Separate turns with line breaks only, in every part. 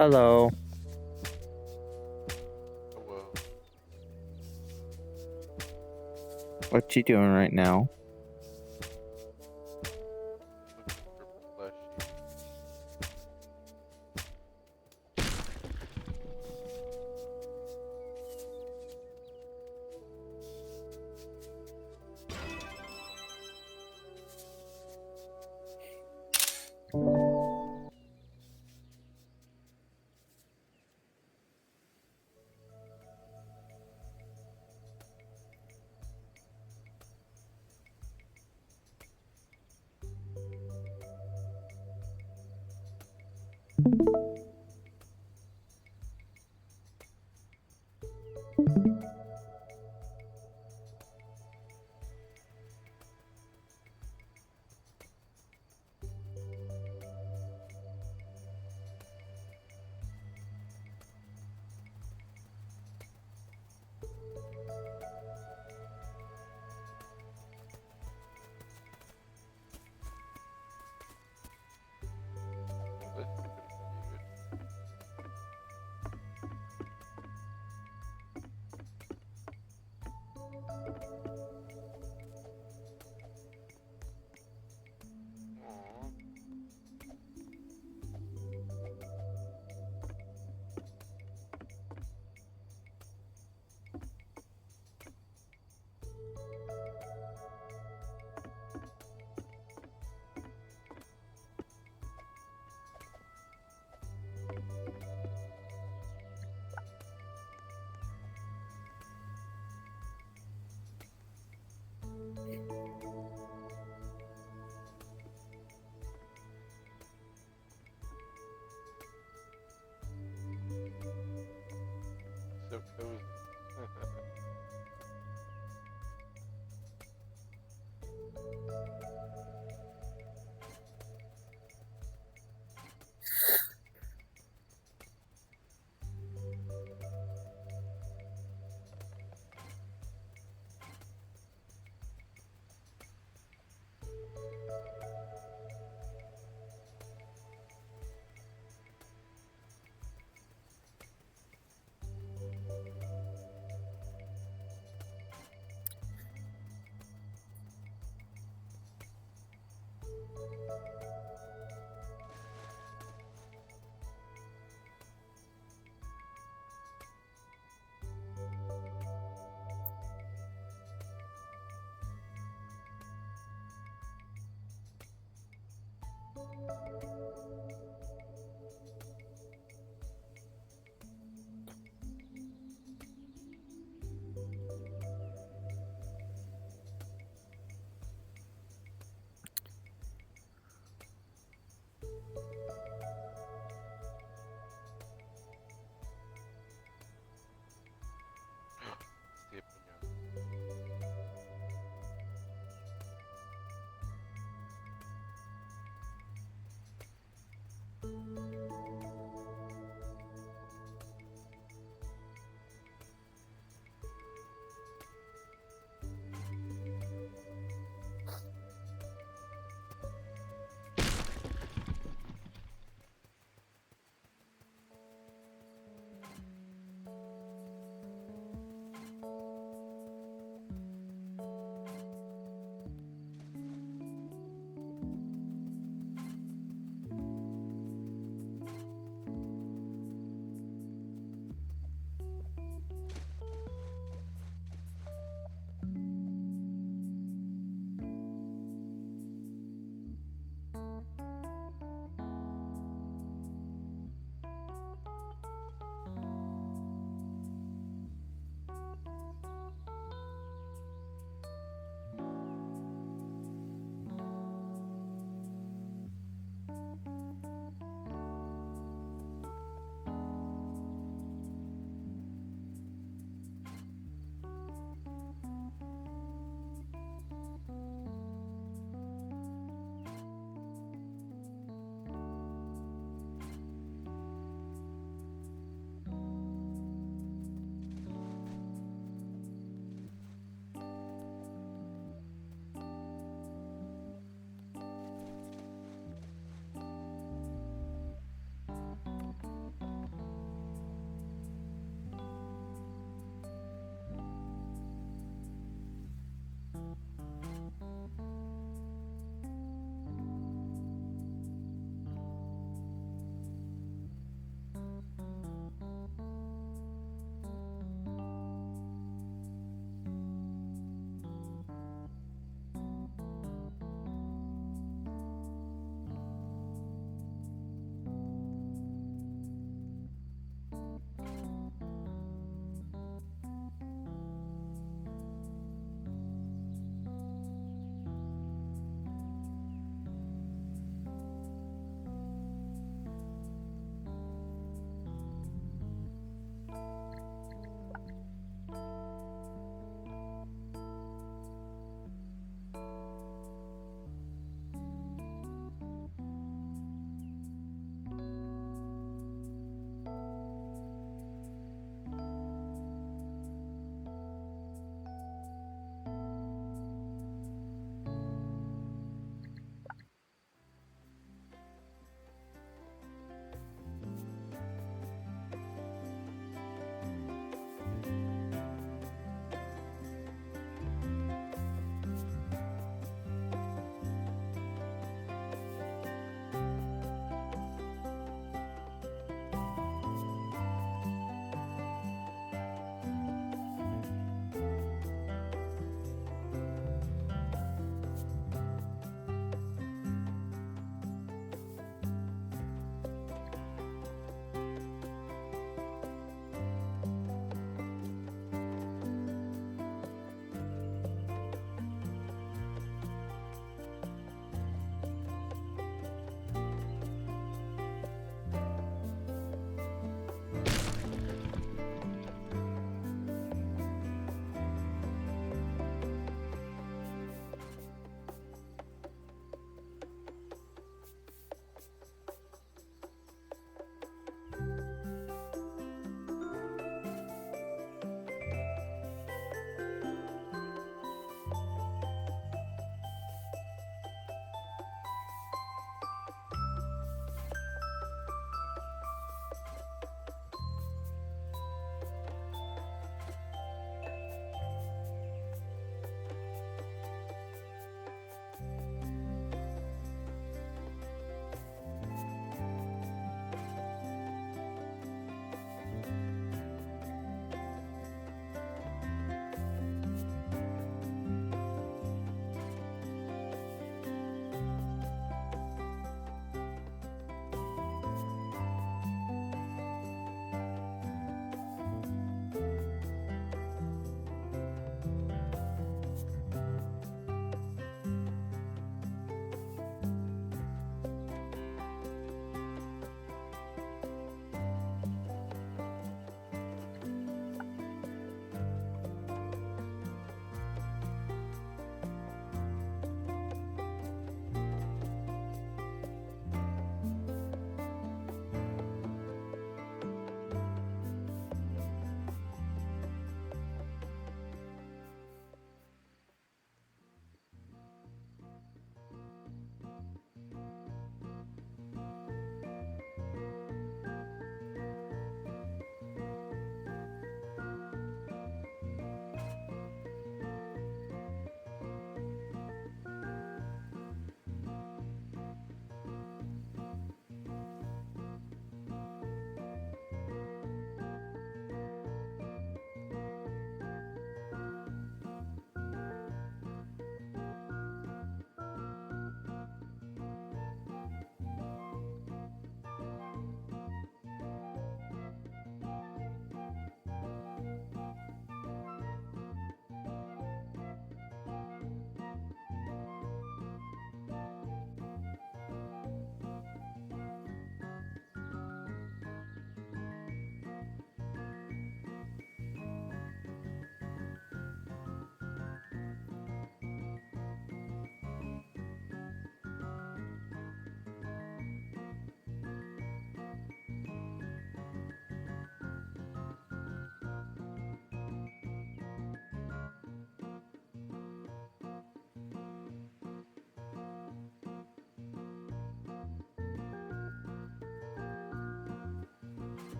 Hello.
Whoa.
What you doing right now?
Looking for plushies. That's pretty cute. Aww. So cozy.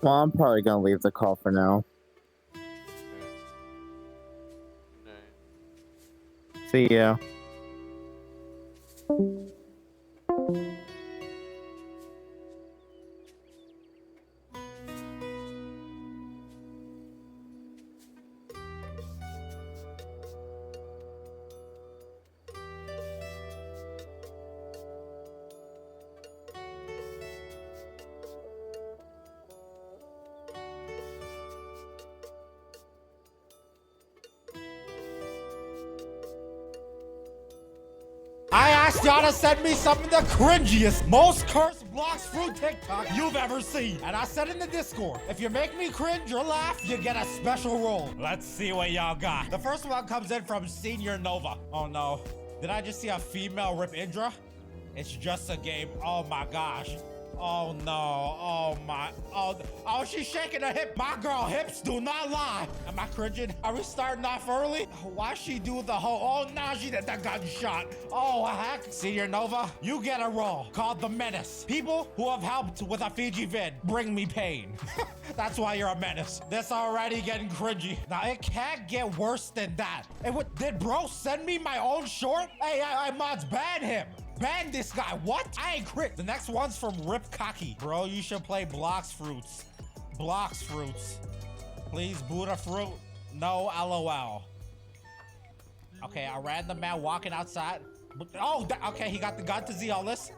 Well, I'm probably gonna leave the call for now.
No.
See ya.
I asked y'all to send me some of the cringiest, most cursed blocks through TikTok you've ever seen. And I said in the Discord, if you make me cringe or laugh, you get a special roll. Let's see what y'all got. The first one comes in from Senior Nova. Oh no. Did I just see a female rip Indra? It's just a game. Oh my gosh. Oh no. Oh my. Oh, she's shaking her hip. My girl hips do not lie. Am I cringing? Are we starting off early? Why she do the whole? Oh, now she did the gunshot. Oh heck. Senior Nova, you get a role called the Menace. People who have helped with a Fiji vid bring me pain. That's why you're a menace. This already getting cringy. Now it can't get worse than that. And what did bro send me my own short? Hey, I mods ban him. Ban this guy. What? I ain't crit. The next one's from Rip Cocky. Bro, you should play Blocks Fruits. Blocks Fruits. Please, Buddha Fruit. No, LOL. Okay, a random man walking outside. Oh, okay, he got the gun to Zeolus.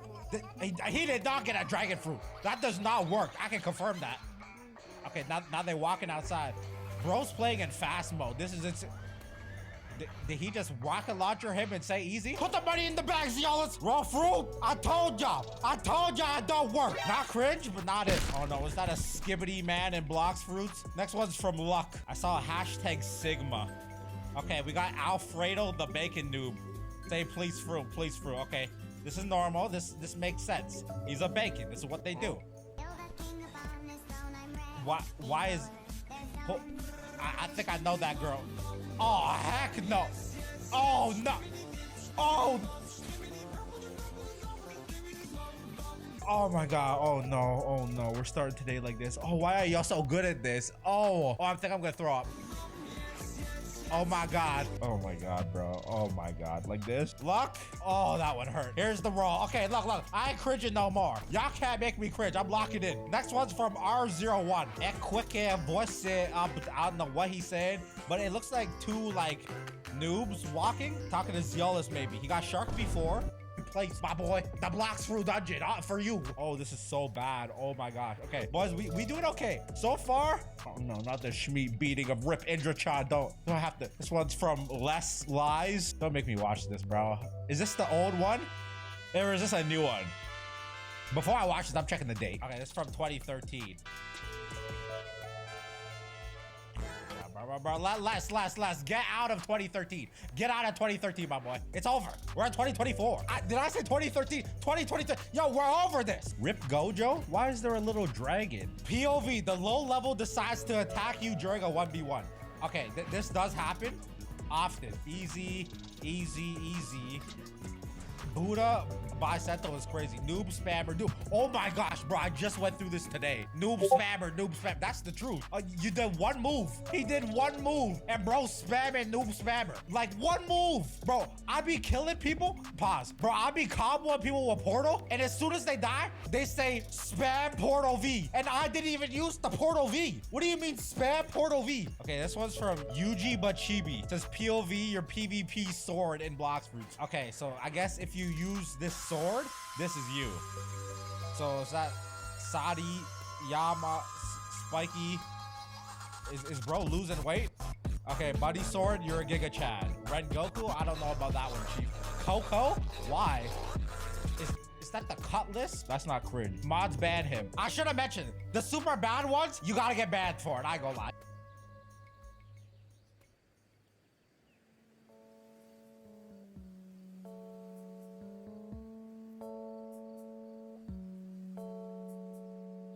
He did not get a dragon fruit. That does not work. I can confirm that. Okay, now they're walking outside. Bro's playing in fast mode. This is it. Did he just rocket launcher him and say easy? Put the money in the bag, Zeolus. Raw fruit. I told y'all it don't work. Not cringe, but not it. Oh no, is that a skibbity man in Blocks Fruits? Next one's from Luck. I saw a hashtag Sigma. Okay, we got Alfredo the bacon noob. Say please fruit, please fruit. Okay, this is normal. This makes sense. He's a bacon. This is what they do. Why is... Oh, I think I know that girl. Oh, heck no. Oh, no. Oh. Oh, my God. Oh, no. Oh, no. We're starting today like this. Oh, why are y'all so good at this? Oh, I think I'm going to throw up. Oh my God. Oh my God, bro. Oh my God. Like this? Luck? Oh, that one hurt. Here's the roll. Okay, look. I ain't cringing no more. Y'all can't make me cringe. I'm locking in. Next one's from R01. That quick voice said, I don't know what he said, but it looks like two like noobs walking, talking to Zeolus maybe. He got shark before. Place, my boy. The Blocks Through Dungeon for you. Oh, this is so bad. Oh my gosh. Okay, boys, we doing okay so far. Oh no, not the Schmeat beating of Rip Indra-chan. Don't have to. This one's from Less Lies. Don't make me watch this, bro. Is this the old one, or is this a new one? Before I watch this, I'm checking the date. Okay, this is from 2013. Bro, less. Get out of 2013. Get out of 2013, my boy. It's over. We're in 2024. Did I say 2013? 2023. Yo, we're over this. Rip Gojo? Why is there a little dragon? POV, the low level decides to attack you during a 1v1. Okay, this does happen often. Easy. Buddha Bicentennial is crazy. Noob spammer, noob. Oh my gosh, bro, I just went through this today. Noob spammer. That's the truth. You did one move. He did one move, and bro spamming noob spammer. Like one move, bro. I be killing people. Pause, bro. I be comboing people with portal, and as soon as they die, they say spam portal V, and I didn't even use the portal V. What do you mean spam portal V? Okay, this one's from Yuji Bachibi. It says POV your PvP sword in Blocks Fruits. Okay, so I guess if you use this sword, this is you. So is that Sadi, Yama, Spiky? Is bro losing weight? Okay, Buddy Sword, you're a Giga Chad. Ren Goku, I don't know about that one, Chief. Coco? Why? Is that the Cutlass? That's not cringe. Mods ban him. I should have mentioned, the super bad ones, you gotta get banned for it, I ain't gonna lie.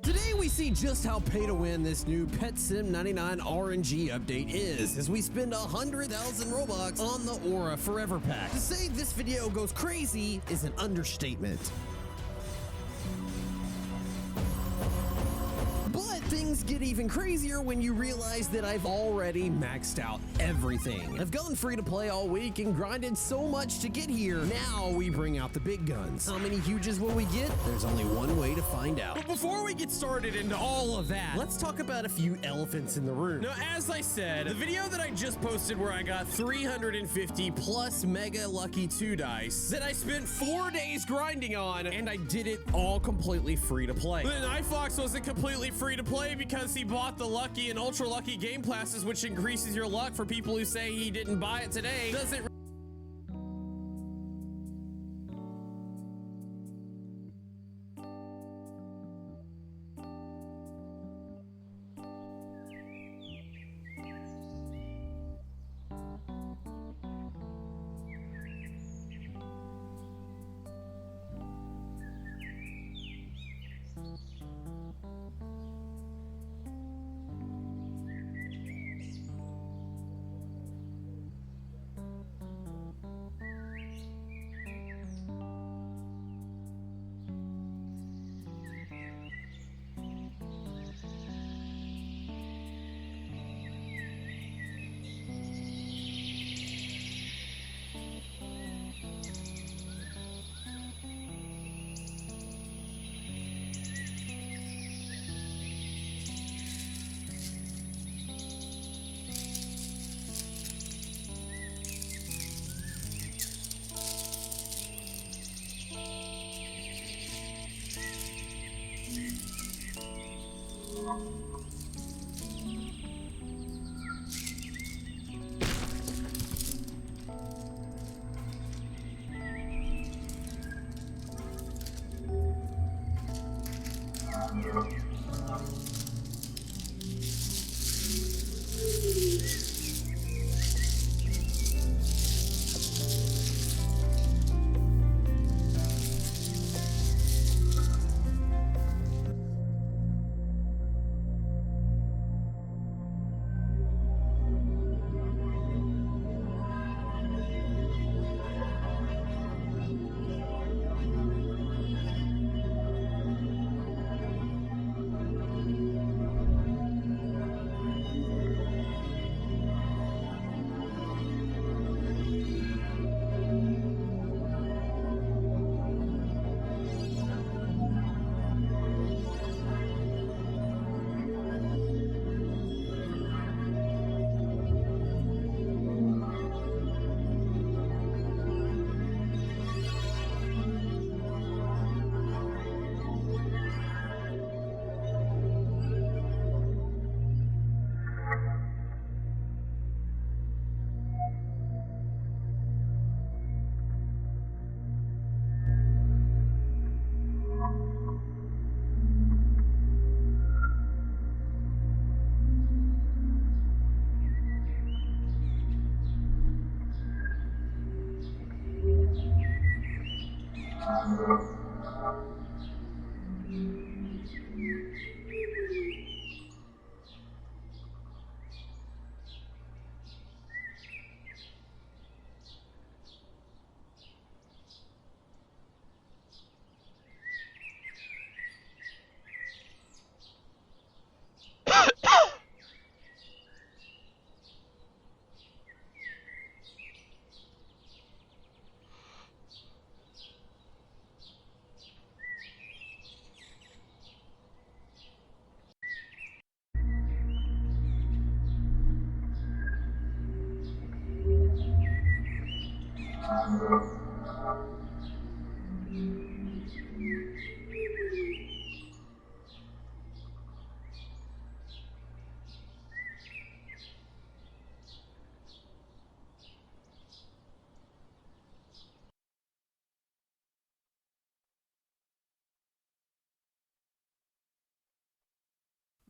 Today we see just how pay to win this new Pet Sim 99 RNG update is, as we spend 100,000 Robux on the Aura Forever Pack. To say this video goes crazy is an understatement. But things Things get even crazier when you realize that I've already maxed out everything. I've gone free to play all week and grinded so much to get here. Now we bring out the big guns. How many huges will we get? There's only one way to find out. But before we get started into all of that, let's talk about a few elephants in the room. Now, as I said, the video that I just posted where I got 350 plus mega lucky 2 dice that I spent 4 days grinding on, and I did it all completely free to play. Then iFox wasn't completely free to play because he bought the lucky and ultra lucky game passes, which increases your luck for people who say he didn't buy it today. Doesn't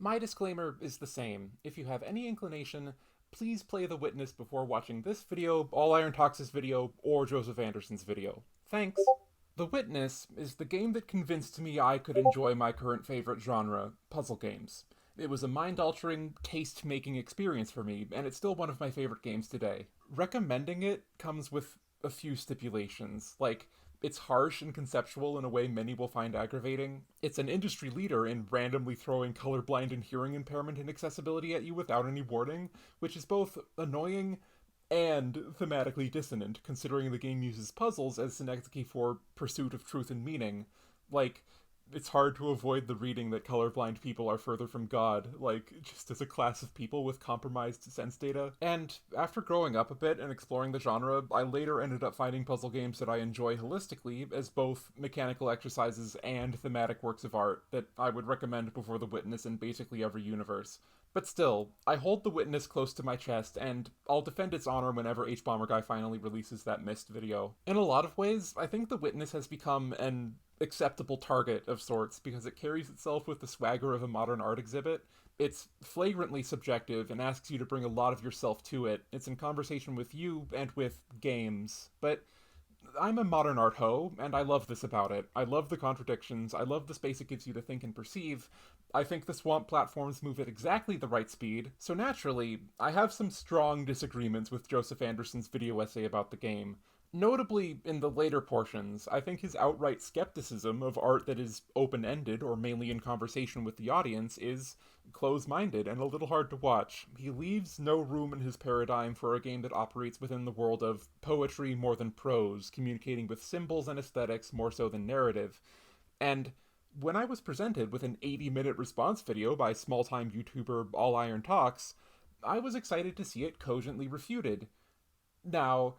My disclaimer is the same. If you have any inclination, please play The Witness before watching this video, All Iron Tox's video, or Joseph Anderson's video. Thanks. The Witness is the game that convinced me I could enjoy my current favorite genre, puzzle games. It was a mind-altering, taste-making experience for me, and it's still one of my favorite games today. Recommending it comes with a few stipulations, like, It's harsh and conceptual in a way many will find aggravating. It's an industry leader in randomly throwing colorblind and hearing impairment inaccessibility at you without any warning, which is both annoying and thematically dissonant, considering the game uses puzzles as synecdoche for pursuit of truth and meaning. Like, it's hard to avoid the reading that colorblind people are further from God, like, just as a class of people with compromised sense data. And after growing up a bit and exploring the genre, I later ended up finding puzzle games that I enjoy holistically as both mechanical exercises and thematic works of art that I would recommend before The Witness in basically every universe. But still, I hold The Witness close to my chest, and I'll defend its honor whenever H-Bomber finally releases that Myst video. In a lot of ways, I think The Witness has become an acceptable target of sorts because it carries itself with the swagger of a modern art exhibit. It's flagrantly subjective and asks you to bring a lot of yourself to it. It's in conversation with you and with games. But I'm a modern art hoe, and I love this about it. I love the contradictions, I love the space it gives you to think and perceive. I think the swamp platforms move at exactly the right speed, so naturally, I have some strong disagreements with Joseph Anderson's video essay about the game. Notably, in the later portions, I think his outright skepticism of art that is open-ended or mainly in conversation with the audience is close-minded and a little hard to watch. He leaves no room in his paradigm for a game that operates within the world of poetry more than prose, communicating with symbols and aesthetics more so than narrative. And when I was presented with an 80-minute response video by small-time YouTuber All Iron Talks, I was excited to see it cogently refuted. Now,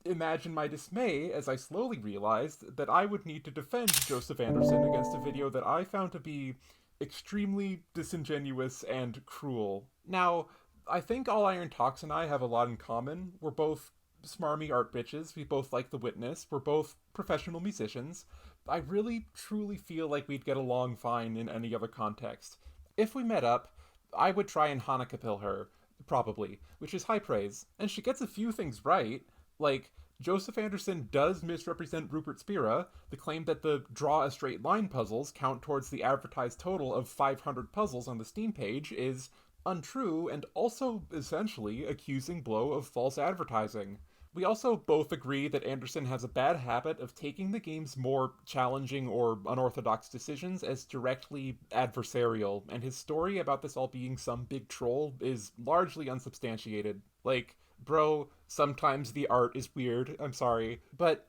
imagine my dismay as I slowly realized that I would need to defend Joseph Anderson against a video that I found to be extremely disingenuous and cruel. Now, I think All Iron Talks and I have a lot in common. We're both smarmy art bitches, we both like The Witness, we're both professional musicians. I really, truly feel like we'd get along fine in any other context. If we met up, I would try and Hanukkah pill her, probably, which is high praise, and she gets a few things right. Like, Joseph Anderson does misrepresent Rupert Spira. The claim that the draw a straight line puzzles count towards the advertised total of 500 puzzles on the Steam page is untrue and also essentially accusing Blow of false advertising. We also both agree that Anderson has a bad habit of taking the game's more challenging or unorthodox decisions as directly adversarial, and his story about this all being some big troll is largely unsubstantiated. Like, bro, sometimes the art is weird, I'm sorry, but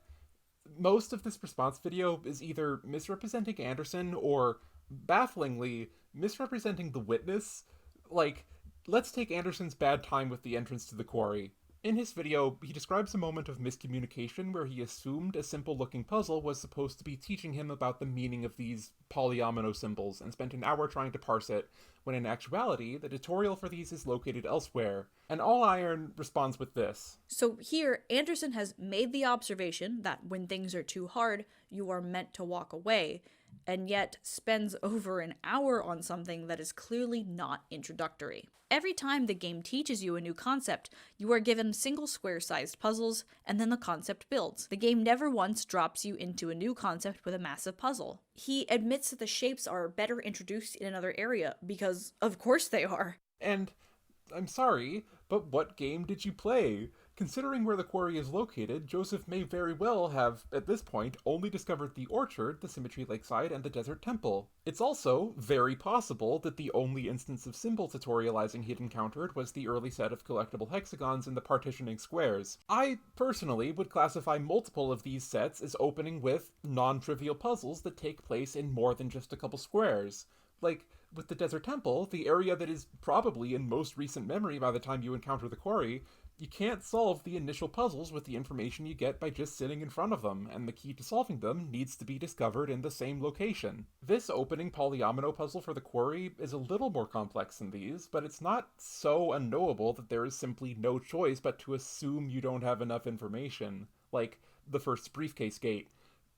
most of this response video is either misrepresenting Anderson or, bafflingly, misrepresenting The Witness. Like, let's take Anderson's bad time with the entrance to the quarry. In his video, he describes a moment of miscommunication where he assumed a simple-looking puzzle was supposed to be teaching him about the meaning of these polyomino symbols and spent an hour trying to parse it, when in actuality, the tutorial for these is located elsewhere. And All Iron responds with this.
So here, Anderson has made the observation that when things are too hard, you are meant to walk away, and yet spends over an hour on something that is clearly not introductory. Every time the game teaches you a new concept, you are given single square-sized puzzles, and then the concept builds. The game never once drops you into a new concept with a massive puzzle. He admits that the shapes are better introduced in another area, because of course they are.
And, I'm sorry, but what game did you play? Considering where the quarry is located, Joseph may very well have, at this point, only discovered the Orchard, the Symmetry Lakeside, and the Desert Temple. It's also very possible that the only instance of symbol tutorializing he'd encountered was the early set of collectible hexagons in the partitioning squares. I, personally, would classify multiple of these sets as opening with non-trivial puzzles that take place in more than just a couple squares. Like, with the Desert Temple, the area that is probably in most recent memory by the time you encounter the quarry, you can't solve the initial puzzles with the information you get by just sitting in front of them, and the key to solving them needs to be discovered in the same location. This opening polyomino puzzle for the quarry is a little more complex than these, but it's not so unknowable that there is simply no choice but to assume you don't have enough information, like the first briefcase gate.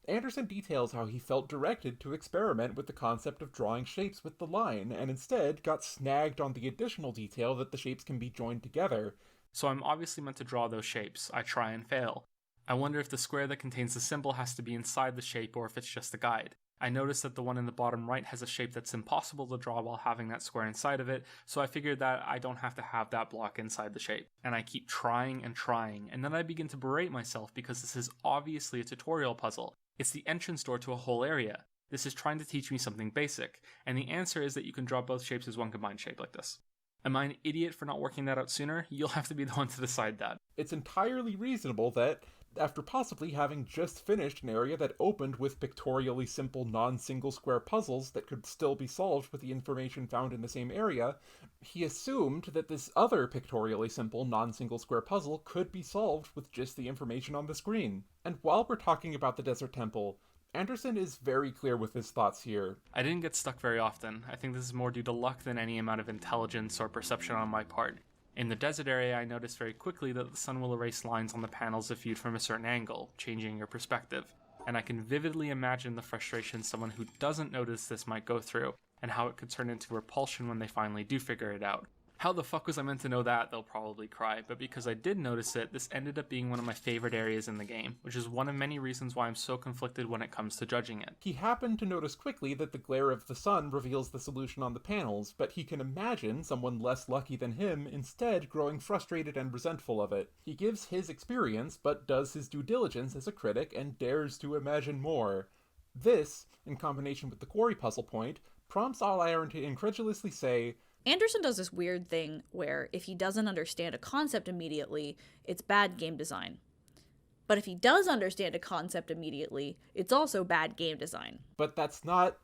Anderson details how he felt directed to experiment with the concept of drawing shapes with the line, and instead got snagged on the additional detail that the shapes can be joined together.
So I'm obviously meant to draw those shapes. I try and fail. I wonder if the square that contains the symbol has to be inside the shape or if it's just a guide. I noticed that the one in the bottom right has a shape that's impossible to draw while having that square inside of it, so I figured that I don't have to have that block inside the shape. And I keep trying, and then I begin to berate myself because this is obviously a tutorial puzzle. It's the entrance door to a whole area. This is trying to teach me something basic, and the answer is that you can draw both shapes as one combined shape like this. Am I an idiot for not working that out sooner? You'll have to be the one to decide that.
It's entirely reasonable that, after possibly having just finished an area that opened with pictorially simple non-single square puzzles that could still be solved with the information found in the same area, he assumed that this other pictorially simple non-single square puzzle could be solved with just the information on the screen. And while we're talking about the Desert Temple, Anderson is very clear with his thoughts here.
I didn't get stuck very often. I think this is more due to luck than any amount of intelligence or perception on my part. In the desert area, I noticed very quickly that the sun will erase lines on the panels if viewed from a certain angle, changing your perspective. And I can vividly imagine the frustration someone who doesn't notice this might go through, and how it could turn into repulsion when they finally do figure it out. How the fuck was I meant to know that? They'll probably cry, but because I did notice it, this ended up being one of my favorite areas in the game, which is one of many reasons why I'm so conflicted when it comes to judging it.
He happened to notice quickly that the glare of the sun reveals the solution on the panels, but he can imagine someone less lucky than him instead growing frustrated and resentful of it. He gives his experience, but does his due diligence as a critic and dares to imagine more. This, in combination with the quarry puzzle point, prompts All Iron to incredulously say,
Anderson does this weird thing where if he doesn't understand a concept immediately, it's bad game design. But if he does understand a concept immediately, it's also bad game design.
But that's not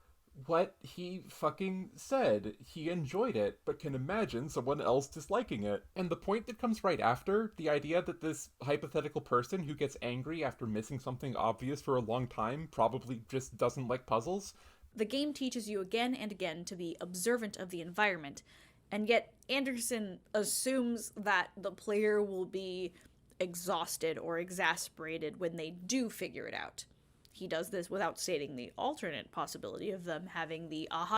what he fucking said. He enjoyed it, but can imagine someone else disliking it. And the point that comes right after, the idea that this hypothetical person who gets angry after missing something obvious for a long time probably just doesn't like puzzles.
The game teaches you again and again to be observant of the environment, and yet Anderson assumes that the player will be exhausted or exasperated when they do figure it out. He does this without stating the alternate possibility of them having the aha